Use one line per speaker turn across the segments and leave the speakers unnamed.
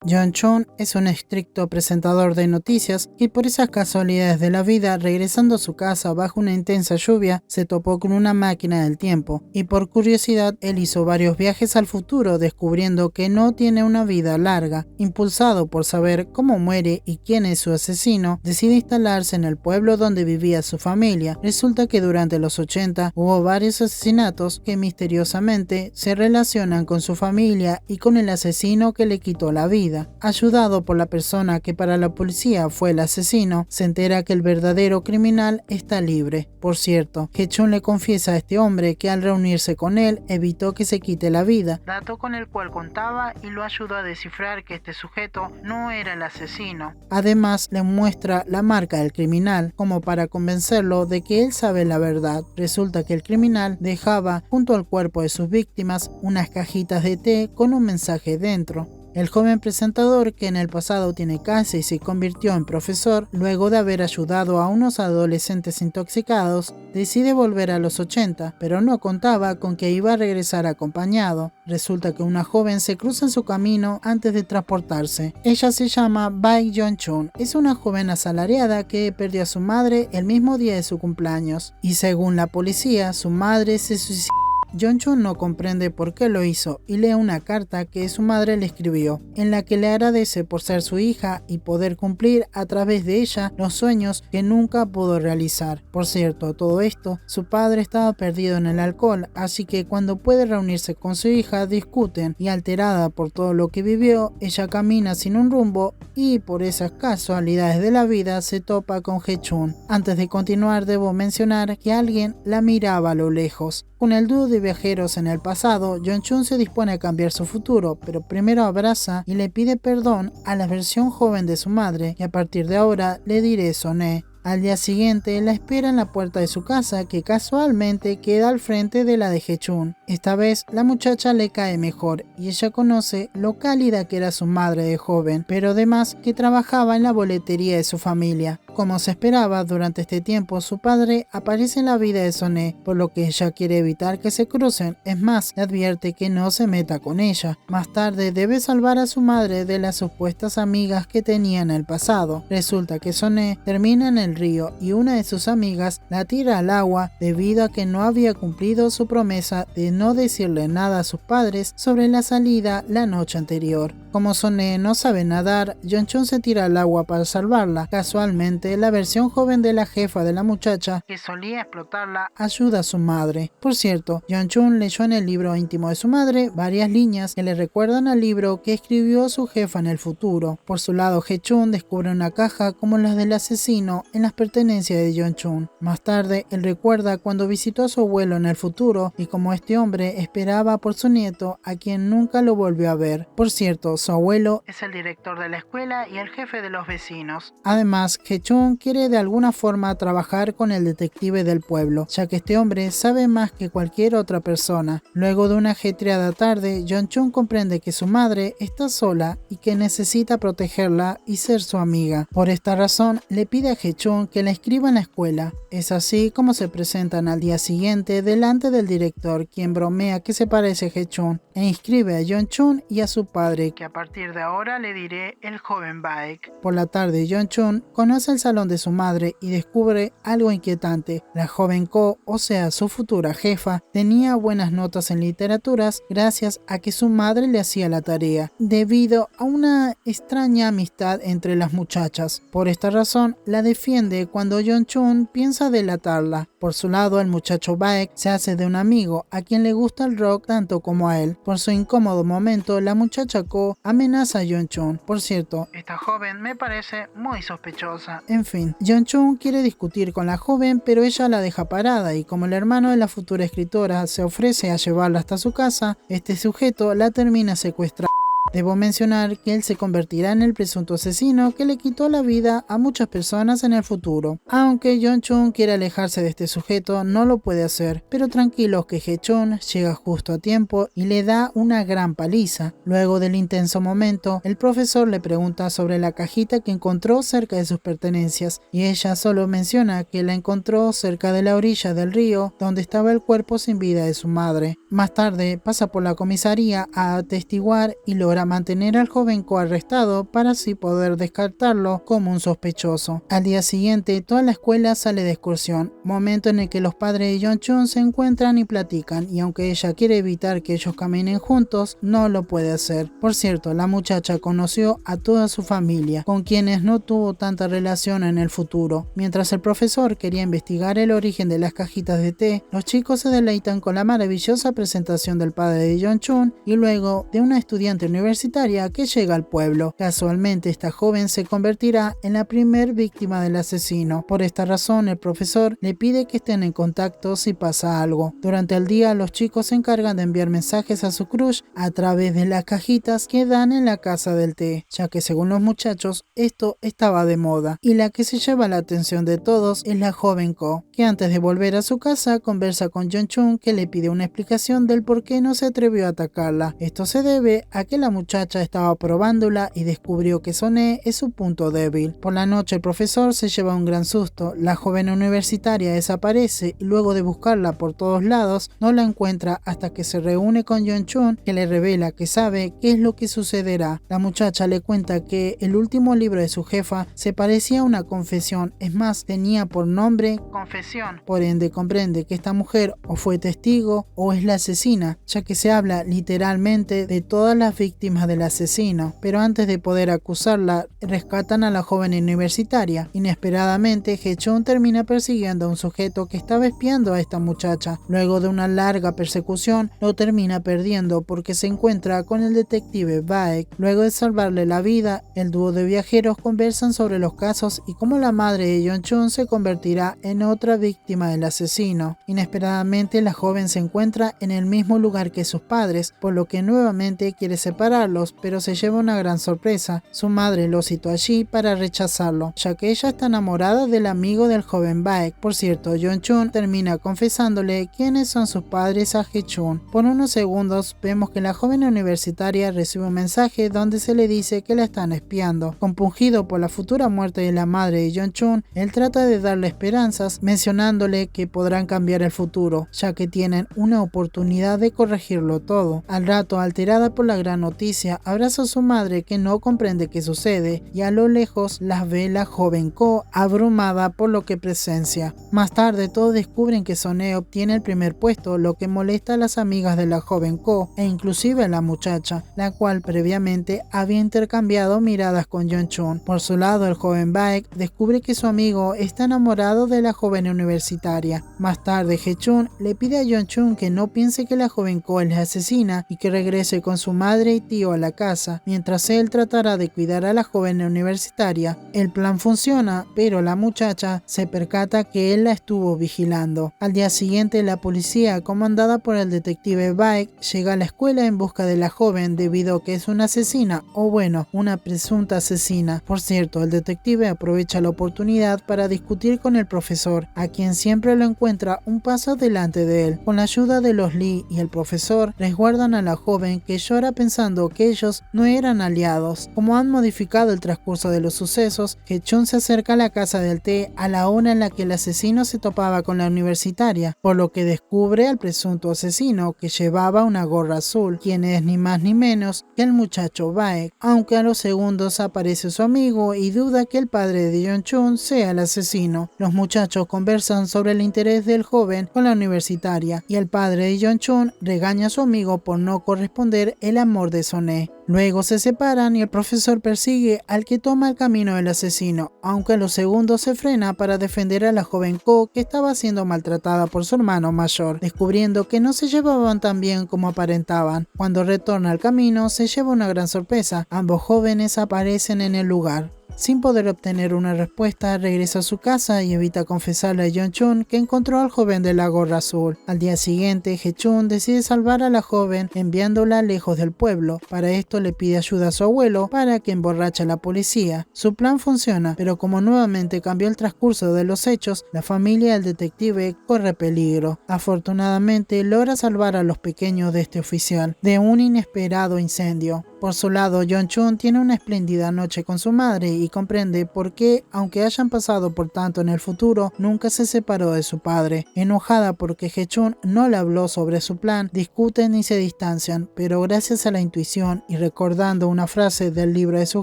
Jong-chun es un estricto presentador de noticias que por esas casualidades de la vida, regresando a su casa bajo una intensa lluvia, se topó con una máquina del tiempo y por curiosidad él hizo varios viajes al futuro descubriendo que no tiene una vida larga. Impulsado por saber cómo muere y quién es su asesino, decide instalarse en el pueblo donde vivía su familia. Resulta que durante los 80 hubo varios asesinatos que misteriosamente se relacionan con su familia y con el asesino que le quitó la vida. Ayudado por la persona que para la policía fue el asesino, se entera que el verdadero criminal está libre. Por cierto, Hae-chun le confiesa a este hombre que al reunirse con él evitó que se quite la vida, dato con el cual contaba y lo ayudó a descifrar que este sujeto no era el asesino. Además, le muestra la marca del criminal como para convencerlo de que él sabe la verdad. Resulta que el criminal dejaba junto al cuerpo de sus víctimas unas cajitas de té con un mensaje dentro. El joven presentador, que en el pasado tiene casa y se convirtió en profesor, luego de haber ayudado a unos adolescentes intoxicados, decide volver a los 80, pero no contaba con que iba a regresar acompañado. Resulta que una joven se cruza en su camino antes de transportarse. Ella se llama Baek Jong-chun. Es una joven asalariada que perdió a su madre el mismo día de su cumpleaños, y según la policía, su madre se suicidó. Jong-chun no comprende por qué lo hizo y lee una carta que su madre le escribió, en la que le agradece por ser su hija y poder cumplir a través de ella los sueños que nunca pudo realizar. Por cierto, todo esto, su padre estaba perdido en el alcohol, así que cuando puede reunirse con su hija discuten y alterada por todo lo que vivió, ella camina sin un rumbo y por esas casualidades de la vida se topa con Hae-chun. Antes de continuar debo mencionar que alguien la miraba a lo lejos. Con el dúo de viajeros en el pasado, Jong-chun se dispone a cambiar su futuro, pero primero abraza y le pide perdón a la versión joven de su madre, y a partir de ahora le diré Soné. Al día siguiente la espera en la puerta de su casa, que casualmente queda al frente de la de Hae-chun. Esta vez la muchacha le cae mejor y ella conoce lo cálida que era su madre de joven, pero además que trabajaba en la boletería de su familia. Como se esperaba, durante este tiempo su padre aparece en la vida de Soné, por lo que ella quiere evitar que se crucen. Es más, le advierte que no se meta con ella. Más tarde debe salvar a su madre de las supuestas amigas que tenía en el pasado. Resulta que Soné termina en el río y una de sus amigas la tira al agua debido a que no había cumplido su promesa de no decirle nada a sus padres sobre la salida la noche anterior. Como Soné no sabe nadar, Jong-chun se tira al agua para salvarla. Casualmente, la versión joven de la jefa de la muchacha, que solía explotarla, ayuda a su madre. Por cierto, Jong-chun leyó en el libro íntimo de su madre varias líneas que le recuerdan al libro que escribió su jefa en el futuro. Por su lado, Hae-chun descubre una caja como las del asesino en las pertenencias de Jong-chun. Más tarde, él recuerda cuando visitó a su abuelo en el futuro y como este hombre esperaba por su nieto, a quien nunca lo volvió a ver. Por cierto, su abuelo es el director de la escuela y el jefe de los vecinos. Además, Hae-chun quiere de alguna forma trabajar con el detective del pueblo, ya que este hombre sabe más que cualquier otra persona. Luego de una ajetreada tarde, Jong-chun comprende que su madre está sola y que necesita protegerla y ser su amiga. Por esta razón, le pide a Hae-chun que la inscriba en la escuela. Es así como se presentan al día siguiente delante del director, quien bromea que se parece a Hae-chun e inscribe a Jong-chun y a su padre, que a partir de ahora le diré el joven Baek. Por la tarde, Jong-chun conoce el salón de su madre y descubre algo inquietante. La joven Ko, o sea su futura jefa, tenía buenas notas en literaturas gracias a que su madre le hacía la tarea, debido a una extraña amistad entre las muchachas. Por esta razón, la defiende cuando Jong-chun piensa delatarla. Por su lado, el muchacho Baek se hace de un amigo a quien le gusta el rock tanto como a él. Por su incómodo momento, la muchacha Ko amenaza a Jong-chun. Por cierto, esta joven me parece muy sospechosa. En fin, Jong-chun quiere discutir con la joven, pero ella la deja parada y como el hermano de la futura escritora se ofrece a llevarla hasta su casa, este sujeto la termina secuestrando. Debo mencionar que él se convertirá en el presunto asesino que le quitó la vida a muchas personas en el futuro. Aunque Jong-chun quiere alejarse de este sujeto, no lo puede hacer, pero tranquilos que Hae-chun llega justo a tiempo y le da una gran paliza. Luego del intenso momento, el profesor le pregunta sobre la cajita que encontró cerca de sus pertenencias y ella solo menciona que la encontró cerca de la orilla del río donde estaba el cuerpo sin vida de su madre. Más tarde pasa por la comisaría a atestiguar y logra para mantener al joven Ko arrestado para así poder descartarlo como un sospechoso. Al día siguiente, toda la escuela sale de excursión, momento en el que los padres de Yeon-chun se encuentran y platican, y aunque ella quiere evitar que ellos caminen juntos, no lo puede hacer. Por cierto, la muchacha conoció a toda su familia, con quienes no tuvo tanta relación en el futuro. Mientras el profesor quería investigar el origen de las cajitas de té, los chicos se deleitan con la maravillosa presentación del padre de Yeon-chun y luego de una estudiante universitaria que llega al pueblo. Casualmente, esta joven se convertirá en la primer víctima del asesino. Por esta razón, el profesor le pide que estén en contacto si pasa algo. Durante el día, los chicos se encargan de enviar mensajes a su crush a través de las cajitas que dan en la casa del té, ya que según los muchachos, esto estaba de moda. Y la que se lleva la atención de todos es la joven Ko, que antes de volver a su casa conversa con Yeon-chun, que le pide una explicación del por qué no se atrevió a atacarla. Esto se debe a que la muchacha estaba probándola y descubrió que Soné es su punto débil. Por la noche el profesor se lleva un gran susto. La joven universitaria desaparece y luego de buscarla por todos lados no la encuentra hasta que se reúne con Yeon-chun, que le revela que sabe qué es lo que sucederá. La muchacha le cuenta que el último libro de su jefa se parecía a una confesión, es más, tenía por nombre Confesión. Por ende comprende que esta mujer o fue testigo o es la asesina, ya que se habla literalmente de todas las víctimas del asesino. Pero antes de poder acusarla, rescatan a la joven universitaria. Inesperadamente, Hye-chun termina persiguiendo a un sujeto que estaba espiando a esta muchacha. Luego de una larga persecución, lo termina perdiendo porque se encuentra con el detective Baek. Luego de salvarle la vida, el dúo de viajeros conversan sobre los casos y cómo la madre de Yeon-chun se convertirá en otra víctima del asesino. Inesperadamente, la joven se encuentra en el mismo lugar que sus padres, por lo que nuevamente quiere separarlos, pero se lleva una gran sorpresa. Su madre lo citó allí para rechazarlo, ya que ella está enamorada del amigo del joven Baek. Por cierto, Yeon-chun termina confesándole quiénes son sus padres a Hye-chun. Por unos segundos vemos que la joven universitaria recibe un mensaje donde se le dice que la están espiando. Compungido por la futura muerte de la madre de Yeon-chun, él trata de darle esperanzas, mencionándole que podrán cambiar el futuro, ya que tienen una oportunidad de corregirlo todo. Al rato, alterada por la gran noticia, abraza a su madre, que no comprende qué sucede, y a lo lejos las ve la joven Ko, abrumada por lo que presencia. Más tarde todos descubren que Soné obtiene el primer puesto, lo que molesta a las amigas de la joven Ko e inclusive a la muchacha, la cual previamente había intercambiado miradas con Yeon-chun. Por su lado, el joven Baek descubre que su amigo está enamorado de la joven universitaria. Más tarde, Hye-chun le pide a Yeon-chun que no piense que la joven Ko es la asesina y que regrese con su madre y tío a la casa, mientras él tratará de cuidar a la joven universitaria. El plan funciona, pero la muchacha se percata que él la estuvo vigilando. Al día siguiente, la policía, comandada por el detective Baek, llega a la escuela en busca de la joven debido a que es una asesina, o bueno, una presunta asesina. Por cierto, el detective aprovecha la oportunidad para discutir con el profesor, a quien siempre lo encuentra un paso delante de él. Con la ayuda de los Lee y el profesor, resguardan a la joven, que llora pensando que ellos no eran aliados. Como han modificado el transcurso de los sucesos, Hye-chun se acerca a la casa del té a la hora en la que el asesino se topaba con la universitaria, por lo que descubre al presunto asesino, que llevaba una gorra azul, quien es ni más ni menos que el muchacho Baek, aunque a los segundos aparece su amigo y duda que el padre de Yeon-chun sea el asesino. Los muchachos conversan sobre el interés del joven con la universitaria y el padre de Yeon-chun regaña a su amigo por no corresponder el amor de Soné. Luego se separan y el profesor persigue al que toma el camino del asesino, aunque a los segundos se frena para defender a la joven Ko, que estaba siendo maltratada por su hermano mayor, descubriendo que no se llevaban tan bien como aparentaban. Cuando retorna al camino, se lleva una gran sorpresa: ambos jóvenes aparecen en el lugar. Sin poder obtener una respuesta, regresa a su casa y evita confesarle a Yeon-chun que encontró al joven de la gorra azul. Al día siguiente, Hye-chun decide salvar a la joven enviándola lejos del pueblo. Para esto le pide ayuda a su abuelo para que emborrache a la policía. Su plan funciona, pero como nuevamente cambió el transcurso de los hechos, la familia del detective corre peligro. Afortunadamente, logra salvar a los pequeños de este oficial de un inesperado incendio. Por su lado, Yeon-chun tiene una espléndida noche con su madre y comprende por qué, aunque hayan pasado por tanto en el futuro, nunca se separó de su padre. Enojada porque Hae-chun no le habló sobre su plan, discuten y se distancian, pero gracias a la intuición y recordando una frase del libro de su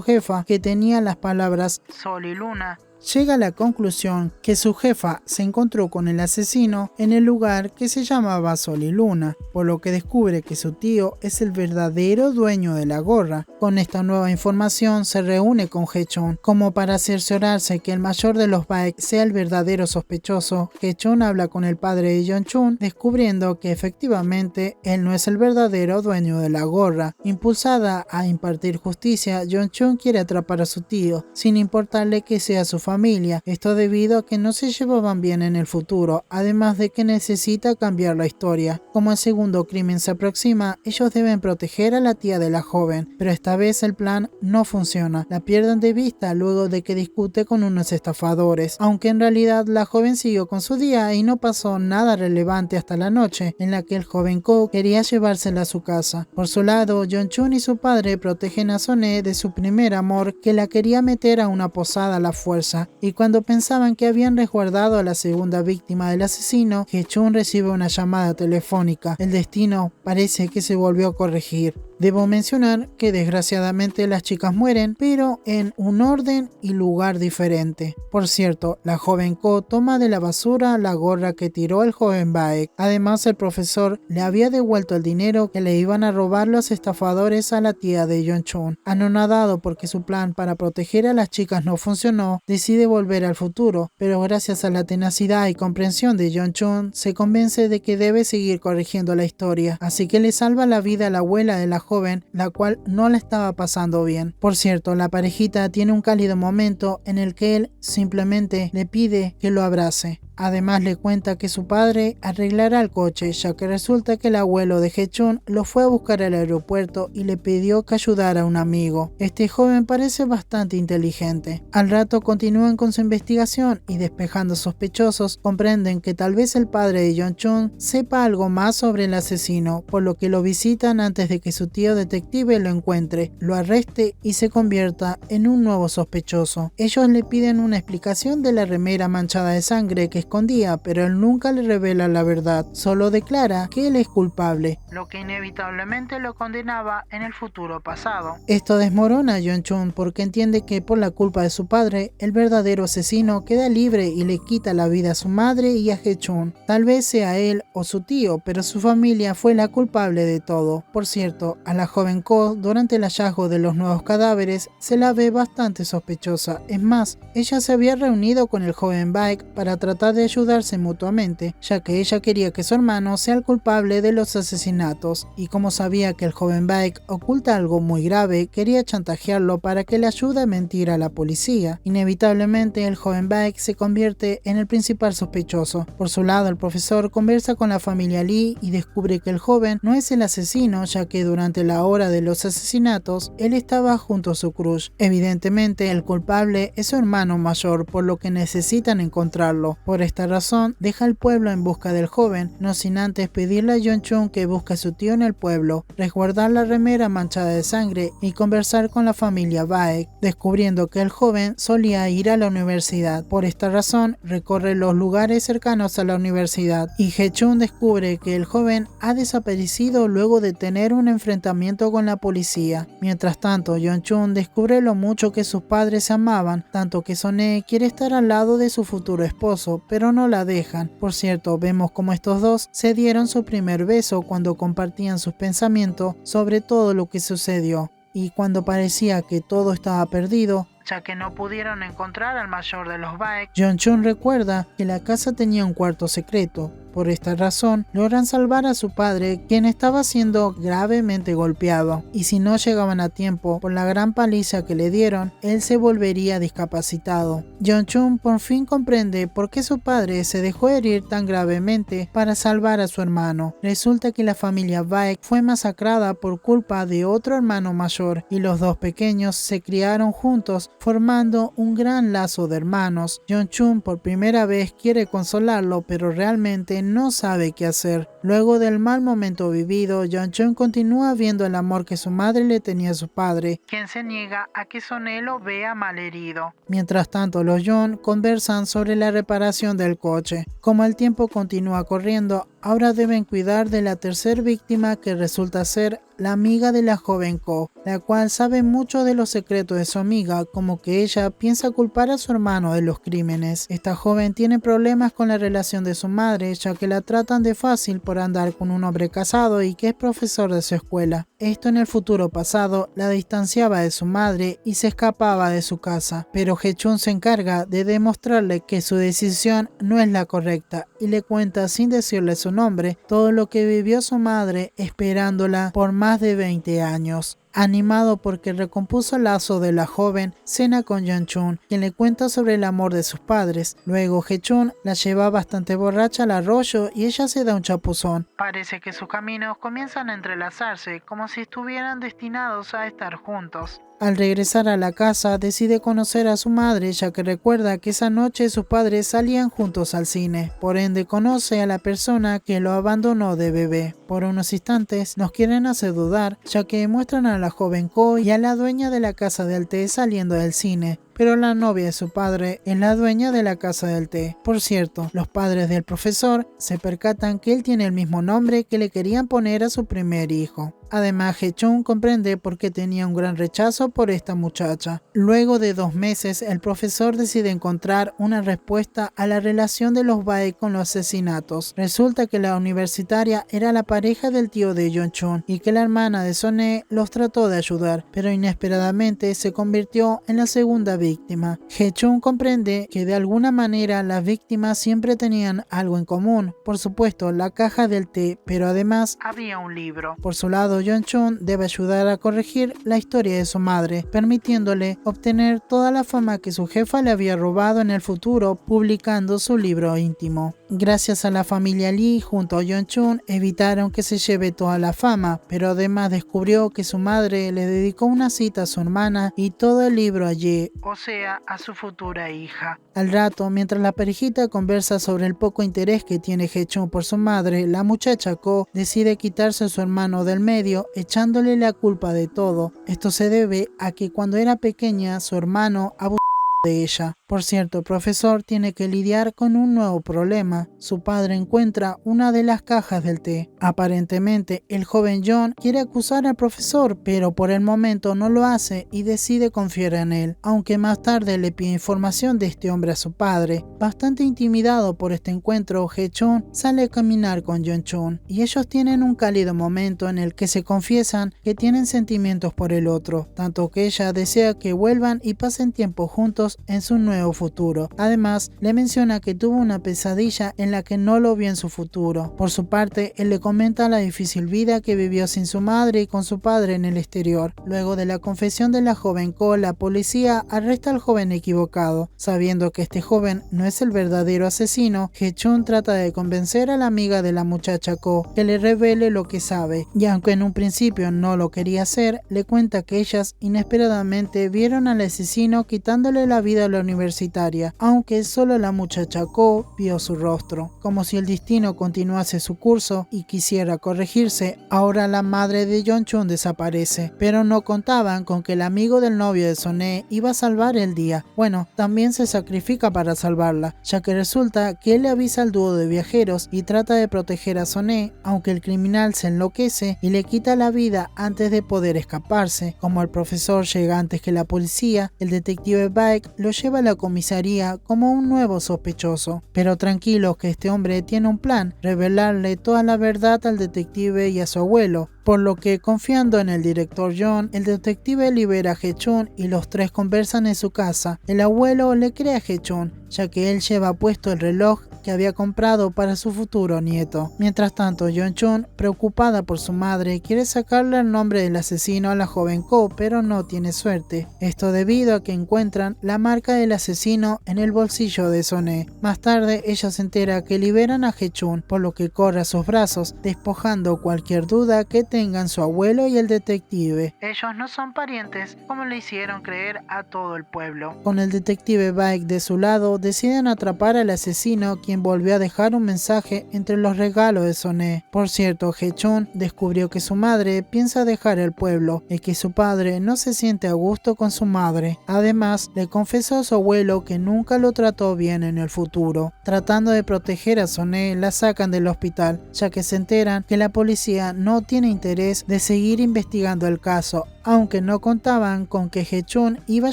jefa que tenía las palabras Sol y Luna, llega a la conclusión que su jefa se encontró con el asesino en el lugar que se llamaba Sol y Luna, por lo que descubre que su tío es el verdadero dueño de la gorra. Con esta nueva información se reúne con Hae-chun como para cerciorarse que el mayor de los Baek sea el verdadero sospechoso. Hae-chun habla con el padre de Yeon-chun, descubriendo que efectivamente él no es el verdadero dueño de la gorra. Impulsada a impartir justicia, Yeon-chun quiere atrapar a su tío, sin importarle que sea su familia, esto debido a que no se llevaban bien en el futuro, además de que necesita cambiar la historia. Como el segundo crimen se aproxima, ellos deben proteger a la tía de la joven, pero esta vez el plan no funciona, la pierden de vista luego de que discute con unos estafadores, aunque en realidad la joven siguió con su día y no pasó nada relevante hasta la noche, en la que el joven Ko quería llevársela a su casa. Por su lado, Yeon-chun y su padre protegen a Sonae de su primer amor, que la quería meter a una posada a la fuerza, y cuando pensaban que habían resguardado a la segunda víctima del asesino, Hae-chun recibe una llamada telefónica. El destino parece que se volvió a corregir. Debo mencionar que desgraciadamente las chicas mueren, pero en un orden y lugar diferente. Por cierto, la joven Ko toma de la basura la gorra que tiró el joven Baek. Además, el profesor le había devuelto el dinero que le iban a robar los estafadores a la tía de Yeon-chun. Anonadado porque su plan para proteger a las chicas no funcionó, decide volver al futuro, pero gracias a la tenacidad y comprensión de Yeon-chun, se convence de que debe seguir corrigiendo la historia, así que le salva la vida a la abuela de la joven, la cual no la estaba pasando bien. Por cierto, la parejita tiene un cálido momento en el que él simplemente le pide que lo abrace. Además le cuenta que su padre arreglará el coche, ya que resulta que el abuelo de Hae-chun lo fue a buscar al aeropuerto y le pidió que ayudara a un amigo. Este joven parece bastante inteligente. Al rato continúan con su investigación y despejando sospechosos, comprenden que tal vez el padre de Yeon-chun sepa algo más sobre el asesino, por lo que lo visitan antes de que su tío detective lo encuentre, lo arreste y se convierta en un nuevo sospechoso. Ellos le piden una explicación de la remera manchada de sangre que escondía, pero él nunca le revela la verdad, solo declara que él es culpable, lo que inevitablemente lo condenaba en el futuro pasado. Esto desmorona a Yeon-chun porque entiende que por la culpa de su padre, el verdadero asesino queda libre y le quita la vida a su madre y a Hae-chun. Tal vez sea él o su tío, pero su familia fue la culpable de todo. Por cierto, a la joven Ko, durante el hallazgo de los nuevos cadáveres, se la ve bastante sospechosa. Es más, ella se había reunido con el joven Baek para tratar de ayudarse mutuamente, ya que ella quería que su hermano sea el culpable de los asesinatos, y como sabía que el joven Baek oculta algo muy grave, quería chantajearlo para que le ayude a mentir a la policía. Inevitablemente, el joven Baek se convierte en el principal sospechoso. Por su lado, el profesor conversa con la familia Lee y descubre que el joven no es el asesino, ya que durante la hora de los asesinatos, él estaba junto a su crush. Evidentemente, el culpable es su hermano mayor, por lo que necesitan encontrarlo. Por esta razón, deja el pueblo en busca del joven, no sin antes pedirle a Yeon-chun que busque a su tío en el pueblo, resguardar la remera manchada de sangre y conversar con la familia Baek, descubriendo que el joven solía ir a la universidad. Por esta razón, recorre los lugares cercanos a la universidad y Hae-chun descubre que el joven ha desaparecido luego de tener un enfrentamiento con la policía. Mientras tanto, Yeon-chun descubre lo mucho que sus padres se amaban, tanto que Sonae quiere estar al lado de su futuro esposo, pero no la dejan. Por cierto, vemos como estos dos se dieron su primer beso cuando compartían sus pensamientos sobre todo lo que sucedió, y cuando parecía que todo estaba perdido, ya que no pudieron encontrar al mayor de los Baek, Yeon-chun recuerda que la casa tenía un cuarto secreto. Por esta razón, logran salvar a su padre, quien estaba siendo gravemente golpeado, y si no llegaban a tiempo por la gran paliza que le dieron, él se volvería discapacitado. Yeon-chun por fin comprende por qué su padre se dejó herir tan gravemente para salvar a su hermano. Resulta que la familia Baek fue masacrada por culpa de otro hermano mayor, y los dos pequeños se criaron juntos, formando un gran lazo de hermanos. Yeon-chun por primera vez quiere consolarlo, pero realmente no sabe qué hacer. Luego del mal momento vivido, Yeon-chun continúa viendo el amor que su madre le tenía a su padre, quien se niega a que Son-hye lo vea malherido. Mientras tanto, los Yeon conversan sobre la reparación del coche. Como el tiempo continúa corriendo, ahora deben cuidar de la tercer víctima, que resulta ser la amiga de la joven Ko, la cual sabe mucho de los secretos de su amiga, como que ella piensa culpar a su hermano de los crímenes. Esta joven tiene problemas con la relación de su madre, ya que la tratan de fácil por andar con un hombre casado y que es profesor de su escuela. Esto en el futuro pasado la distanciaba de su madre y se escapaba de su casa, pero Hae-chun se encarga de demostrarle que su decisión no es la correcta y le cuenta, sin decirle su nombre, todo lo que vivió su madre esperándola por más de 20 años. Animado porque recompuso el lazo de la joven, cena con Yeon-chun, quien le cuenta sobre el amor de sus padres. Luego Hae-chun la lleva bastante borracha al arroyo y ella se da un chapuzón. Parece que sus caminos comienzan a entrelazarse, como si estuvieran destinados a estar juntos. Al regresar a la casa, decide conocer a su madre, ya que recuerda que esa noche sus padres salían juntos al cine. Por ende, conoce a la persona que lo abandonó de bebé. Por unos instantes nos quieren hacer dudar, ya que muestran a la joven Ko y a la dueña de la casa del té saliendo del cine, pero la novia de su padre es la dueña de la casa del té. Por cierto, los padres del profesor se percatan que él tiene el mismo nombre que le querían poner a su primer hijo. Además, Hae-chun comprende por qué tenía un gran rechazo por esta muchacha. Luego de 2 meses, el profesor decide encontrar una respuesta a la relación de los Baek con los asesinatos. Resulta que la universitaria era la pareja del tío de Yeon-chun y que la hermana de Son-hye los trató de ayudar, pero inesperadamente se convirtió en la segunda víctima. Hae-chun comprende que de alguna manera las víctimas siempre tenían algo en común, por supuesto la caja del té, pero además había un libro. Por su lado, Yeon-chun debe ayudar a corregir la historia de su madre, permitiéndole obtener toda la fama que su jefa le había robado en el futuro, publicando su libro íntimo. Gracias a la familia Lee junto a Yeon-chun evitaron que se lleve toda la fama, pero además descubrió que su madre le dedicó una cita a su hermana y todo el libro a Ye, o sea, a su futura hija. Al rato, mientras la parejita conversa sobre el poco interés que tiene Hae-chun por su madre, la muchacha Ko decide quitarse a su hermano del medio, echándole la culpa de todo. Esto se debe a que cuando era pequeña su hermano abusó de ella. Por cierto, el profesor tiene que lidiar con un nuevo problema. Su padre encuentra una de las cajas del té. Aparentemente, el joven John quiere acusar al profesor, pero por el momento no lo hace y decide confiar en él, aunque más tarde le pide información de este hombre a su padre. Bastante intimidado por este encuentro, Hae-chun sale a caminar con Yeon-chun y ellos tienen un cálido momento en el que se confiesan que tienen sentimientos por el otro, tanto que ella desea que vuelvan y pasen tiempo juntos en su nuevo futuro. Además, le menciona que tuvo una pesadilla en la que no lo vio en su futuro. Por su parte, él le comenta la difícil vida que vivió sin su madre y con su padre en el exterior. Luego de la confesión de la joven Ko, la policía arresta al joven equivocado. Sabiendo que este joven no es el verdadero asesino, Hae-chun trata de convencer a la amiga de la muchacha Ko que le revele lo que sabe, y aunque en un principio no lo quería hacer, le cuenta que ellas inesperadamente vieron al asesino quitándole la vida a la universitaria, aunque solo la muchacha Ko vio su rostro. Como si el destino continuase su curso y quisiera corregirse, ahora la madre de Yeon-chun desaparece, pero no contaban con que el amigo del novio de Son-hye iba a salvar el día. Bueno, también se sacrifica para salvarla, ya que resulta que él le avisa al dúo de viajeros y trata de proteger a Son-hye, aunque el criminal se enloquece y le quita la vida antes de poder escaparse. Como el profesor llega antes que la policía, el detective Baek lo lleva a la comisaría como un nuevo sospechoso, pero tranquilos que este hombre tiene un plan: revelarle toda la verdad al detective y a su abuelo. Por lo que, confiando en el director John, el detective libera a Hae-chun y los tres conversan en su casa. El abuelo le cree a Hae-chun, ya que él lleva puesto el reloj que había comprado para su futuro nieto. Mientras tanto, Yeon-chun, preocupada por su madre, quiere sacarle el nombre del asesino a la joven Ko, pero no tiene suerte. Esto debido a que encuentran la marca del asesino en el bolsillo de Son-hye. Más tarde, ella se entera que liberan a Hae-chun, por lo que corre a sus brazos, despojando cualquier duda que tengan su abuelo y el detective. Ellos no son parientes, como le hicieron creer a todo el pueblo. Con el detective Baek de su lado, deciden atrapar al asesino, quien quien volvió a dejar un mensaje entre los regalos de Soné. Por cierto, Hechun descubrió que su madre piensa dejar el pueblo y que su padre no se siente a gusto con su madre. Además, le confesó a su abuelo que nunca lo trató bien en el futuro. Tratando de proteger a Soné, la sacan del hospital, ya que se enteran que la policía no tiene interés de seguir investigando el caso, aunque no contaban con que Hechun iba a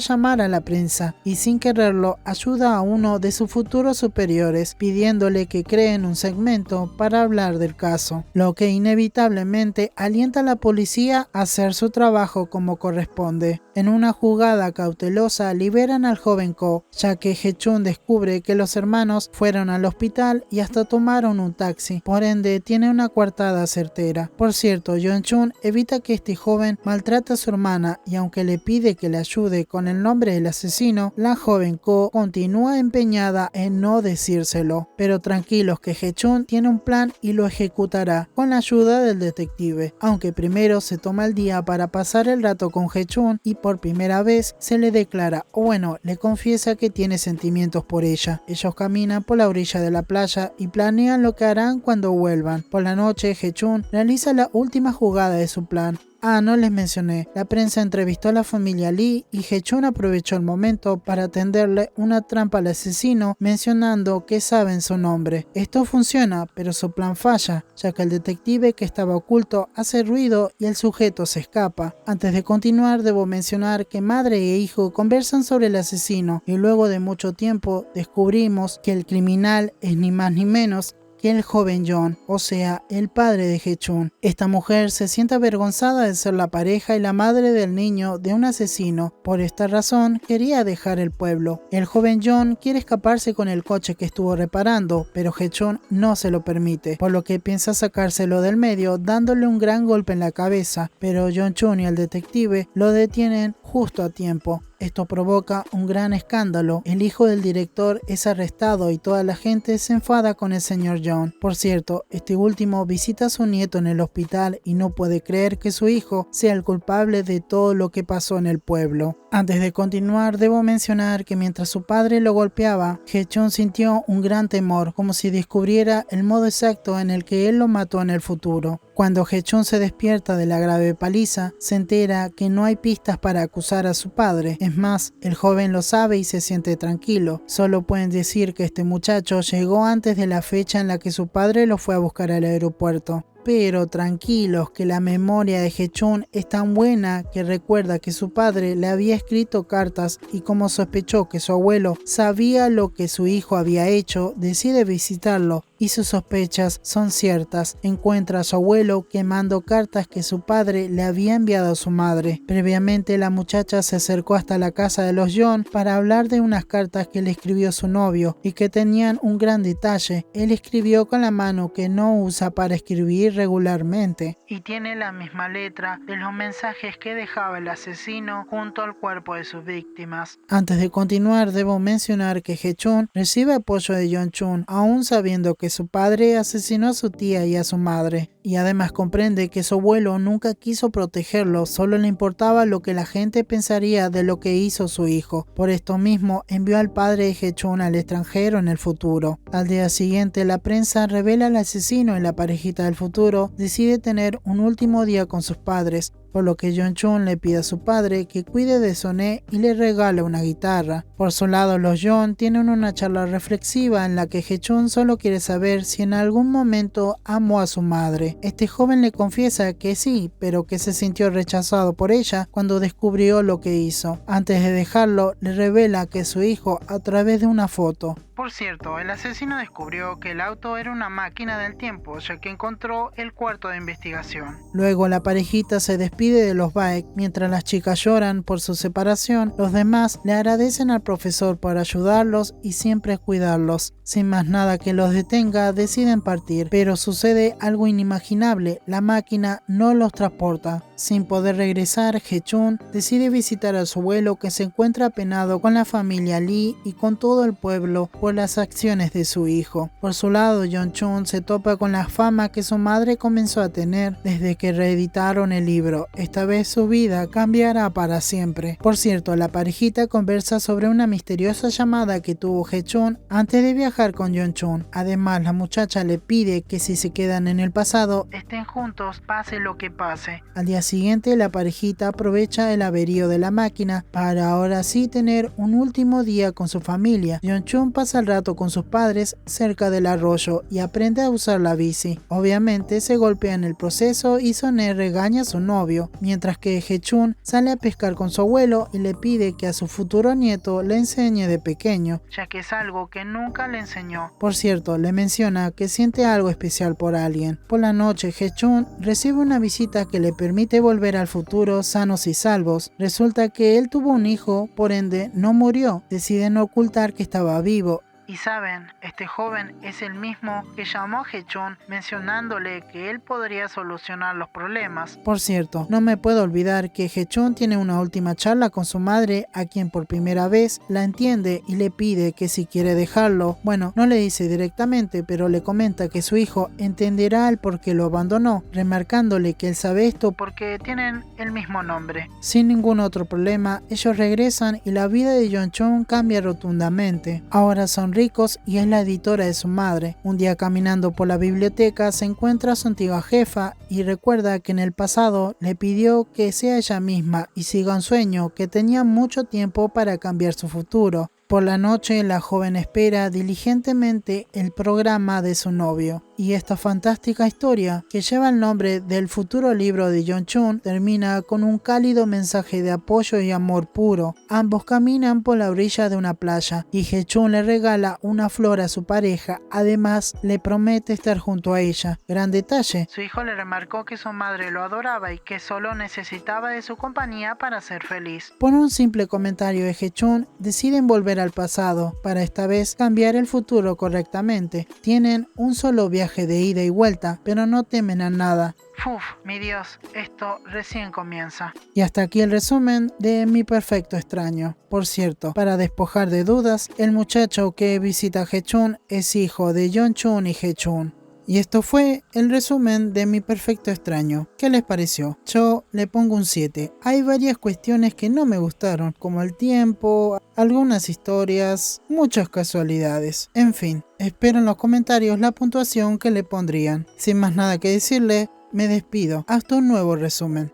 llamar a la prensa y sin quererlo ayuda a uno de sus futuros superiores pidiéndole que creen un segmento para hablar del caso, lo que inevitablemente alienta a la policía a hacer su trabajo como corresponde. En una jugada cautelosa liberan al joven Ko, ya que Hechun descubre que los hermanos fueron al hospital y hasta tomaron un taxi, por ende tiene una coartada certera. Por cierto, Yeon-chun evita que este joven maltrate a su hermana y aunque le pide que le ayude con el nombre del asesino, la joven Ko continúa empeñada en no decírselo. Pero tranquilos que Hechun tiene un plan y lo ejecutará con la ayuda del detective, aunque primero se toma el día para pasar el rato con Hechun y por primera vez se le declara, o bueno, le confiesa que tiene sentimientos por ella. Ellos caminan por la orilla de la playa y planean lo que harán cuando vuelvan. Por la noche, Hechun realiza la última jugada de su plan. No les mencioné, la prensa entrevistó a la familia Lee y Hechun aprovechó el momento para tenderle una trampa al asesino mencionando que saben su nombre. Esto funciona, pero su plan falla, ya que el detective que estaba oculto hace ruido y el sujeto se escapa. Antes de continuar, debo mencionar que madre e hijo conversan sobre el asesino y luego de mucho tiempo descubrimos que el criminal es ni más ni menos que el joven John, o sea, el padre de Hechun. Esta mujer se siente avergonzada de ser la pareja y la madre del niño de un asesino. Por esta razón, quería dejar el pueblo. El joven John quiere escaparse con el coche que estuvo reparando, pero Hechun no se lo permite, por lo que piensa sacárselo del medio dándole un gran golpe en la cabeza, pero Yeon-chun y el detective lo detienen justo a tiempo. Esto provoca un gran escándalo. El hijo del director es arrestado y toda la gente se enfada con el señor John. Por cierto, este último visita a su nieto en el hospital y no puede creer que su hijo sea el culpable de todo lo que pasó en el pueblo. Antes de continuar, debo mencionar que mientras su padre lo golpeaba, Hechun sintió un gran temor, como si descubriera el modo exacto en el que él lo mató en el futuro. Cuando Hechun se despierta de la grave paliza, se entera que no hay pistas para acusar a su padre. Es más, el joven lo sabe y se siente tranquilo. Solo pueden decir que este muchacho llegó antes de la fecha en la que su padre lo fue a buscar al aeropuerto. Pero tranquilos que la memoria de Hechun es tan buena que recuerda que su padre le había escrito cartas y como sospechó que su abuelo sabía lo que su hijo había hecho, decide visitarlo y sus sospechas son ciertas. Encuentra a su abuelo quemando cartas que su padre le había enviado a su madre. Previamente la muchacha se acercó hasta la casa de los John para hablar de unas cartas que le escribió su novio y que tenían un gran detalle. Él escribió con la mano que no usa para escribir regularmente y tiene la misma letra de los mensajes que dejaba el asesino junto al cuerpo de sus víctimas. Antes de continuar, debo mencionar que Hechun recibe apoyo de Yeon-chun aún sabiendo que su padre asesinó a su tía y a su madre, y además comprende que su abuelo nunca quiso protegerlo, solo le importaba lo que la gente pensaría de lo que hizo su hijo. Por esto mismo envió al padre de Hechun al extranjero en el futuro. Al día siguiente la prensa revela al asesino y la parejita del futuro decide tener un último día con sus padres, por lo que Yeon-chun le pide a su padre que cuide de Soné y le regala una guitarra. Por su lado, los Yeon tienen una charla reflexiva en la que Hechun solo quiere saber si en algún momento amó a su madre. Este joven le confiesa que sí, pero que se sintió rechazado por ella cuando descubrió lo que hizo. Antes de dejarlo, le revela que es su hijo a través de una foto. Por cierto, el asesino descubrió que el auto era una máquina del tiempo, ya que encontró el cuarto de investigación. Luego la parejita se despide de los Baek. Mientras las chicas lloran por su separación, los demás le agradecen al profesor por ayudarlos y siempre cuidarlos. Sin más nada que los detenga, deciden partir, pero sucede algo inimaginable, la máquina no los transporta. Sin poder regresar, Hechun decide visitar a su abuelo, que se encuentra apenado con la familia Lee y con todo el pueblo por las acciones de su hijo. Por su lado, Yeon-chun se topa con la fama que su madre comenzó a tener desde que reeditaron el libro. Esta vez su vida cambiará para siempre. Por cierto, la parejita conversa sobre una misteriosa llamada que tuvo Hechun antes de viajar con Yeon-chun. Además, la muchacha le pide que si se quedan en el pasado, estén juntos, pase lo que pase. Al día siguiente, la parejita aprovecha el averío de la máquina para ahora sí tener un último día con su familia. Yeon-chun pasa el rato con sus padres cerca del arroyo y aprende a usar la bici. Obviamente se golpea en el proceso y Soné regaña a su novio, mientras que Hechun sale a pescar con su abuelo y le pide que a su futuro nieto le enseñe de pequeño, ya que es algo que nunca le enseñó. Por cierto, le menciona que siente algo especial por alguien. Por la noche, Hechun recibe una visita que le permite volver al futuro sanos y salvos. Resulta que él tuvo un hijo, por ende no murió. Deciden ocultar que estaba vivo. Y saben, este joven es el mismo que llamó a Hechun mencionándole que él podría solucionar los problemas. Por cierto, no me puedo olvidar que Hechun tiene una última charla con su madre, a quien por primera vez la entiende y le pide que si quiere dejarlo, bueno, no le dice directamente, pero le comenta que su hijo entenderá el por qué lo abandonó, remarcándole que él sabe esto porque tienen el mismo nombre. Sin ningún otro problema, ellos regresan y la vida de Yeon-chun cambia rotundamente. Ahora son ricos y es la editora de su madre. Un día caminando por la biblioteca se encuentra a su antigua jefa y recuerda que en el pasado le pidió que sea ella misma y siga un sueño, que tenía mucho tiempo para cambiar su futuro. Por la noche, la joven espera diligentemente el programa de su novio. Y esta fantástica historia, que lleva el nombre del futuro libro de Yeon-chun, termina con un cálido mensaje de apoyo y amor puro. Ambos caminan por la orilla de una playa y Hechun le regala una flor a su pareja. Además, le promete estar junto a ella. Gran detalle, su hijo le remarcó que su madre lo adoraba y que solo necesitaba de su compañía para ser feliz. Por un simple comentario de Hechun, deciden volver al pasado para esta vez cambiar el futuro correctamente. Tienen un solo viaje de ida y vuelta, pero no temen a nada. Uf, mi Dios, esto recién comienza. Y hasta aquí el resumen de Mi Perfecto Extraño. Por cierto, para despojar de dudas, el muchacho que visita a Hechun es hijo de Yeon-chun y Hechun. Y esto fue el resumen de Mi Perfecto Extraño. ¿Qué les pareció? Yo le pongo un 7. Hay varias cuestiones que no me gustaron, como el tiempo, algunas historias, muchas casualidades. En fin, espero en los comentarios la puntuación que le pondrían. Sin más nada que decirle, me despido. Hasta un nuevo resumen.